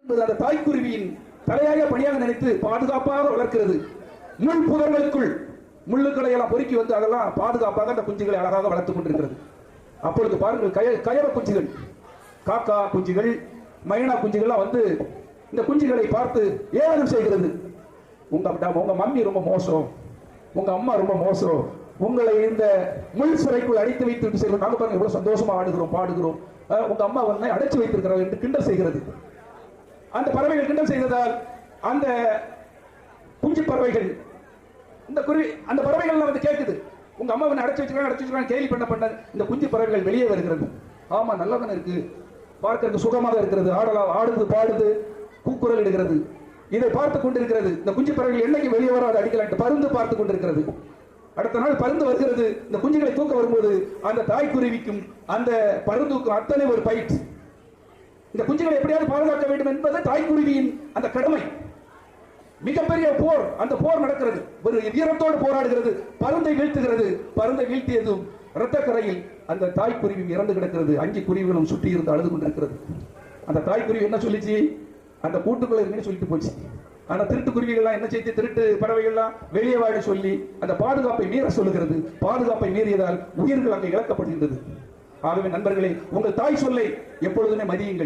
அந்த தாய்க்குருவியின் தலையாக பணியாக நினைத்து பாதுகாப்பாக வளர்க்கிறது. முள் புதர்களுக்குள் முள்ளுக்களை எல்லாம் பொறுக்கி வந்து அதெல்லாம் பாதுகாப்பாக அந்த குஞ்சுகளை அழகாக வளர்த்துக் கொண்டிருக்கிறது. அப்பொழுது பாருங்கள், கயவ குஞ்சுகள், காக்கா குஞ்சுகள், மைனா குஞ்சுகள்லாம் வந்து இந்த குஞ்சுகளை பார்த்து ஏளனம் செய்கிறது. உங்க மம்மி ரொம்ப மோசம், உங்க அம்மா ரொம்ப மோசம், உங்களை இந்த முள் சிறைக்குள் அடைத்து வைத்து செல்லும். நாங்க பாருங்க எவ்வளவு சந்தோஷமா ஆடுகிறோம் பாடுகிறோம், உங்க அம்மா வந்து அடைச்சு வைத்திருக்கிறார் என்று கிண்டல் செய்கிறது. அந்த பறவைகள் கிண்டல் செய்ததால் அந்த குஞ்சு பறவைகள், இந்த குருவி, அந்த பறவைகள் வந்து கேட்குது, உங்க அம்மா வந்து அடைச்சு வச்சுக்கிறாங்க கேலி பண்ண இந்த குஞ்சு பறவைகள் வெளியே வருகிறது. ஆமா, நல்லா தானே இருக்கு, பார்க்கறதுக்கு சுகமாக இருக்கிறது, ஆடலாம், ஆடுது பாடுது, கூக்குரல் இடுகிறது. இதை பார்த்து கொண்டிருக்கிறது. இந்த குஞ்சு பறவைகள் என்னைக்கு வெளியே வராது அடிக்கலாம் பருந்து பார்த்து கொண்டிருக்கிறது. அடுத்த நாள் பருந்து வருகிறது. இந்த குஞ்சுகளை தூக்க வரும்போது அந்த தாய்க்குருவிக்கும் அந்த பருந்துக்கும் அத்தனை ஒரு பயிட். இந்த குஞ்சுகளை எப்படியாவது பாதுகாக்க வேண்டும் என்பது தாய்க்குருவியின் அந்த கடமை. மிகப்பெரிய போர், அந்த போர் நடக்கிறது. ஒரு வீரத்தோடு போராடுகிறது, பருந்தை வீழ்த்துகிறது. பருந்தை வீழ்த்தியதும் இரத்தக்கரையில் அந்த தாய்க்குருவி இறந்து கிடக்கிறது. 5 குருவிகளும் சுற்றி இருந்து அழுது கொண்டிருக்கிறது. அந்த தாய்க்குருவி என்ன சொல்லிச்சு, அந்த கூட்டுக்குள்ள இருக்குன்னு சொல்லிட்டு போச்சு. ஆனா திருட்டு குருவிகள்லாம் என்ன செய்து, திருட்டு பறவைகள்லாம் வெளியே வாழ சொல்லி அந்த பாதுகாப்பை மீற சொல்லுகிறது. பாதுகாப்பை மீறியதால் உயிர்கள் அங்கே இழக்கப்படுகின்றது. ஆகவே நண்பர்களே, உங்கள் தாய் சொல்லை எப்பொழுதுமே மதியுங்கள்.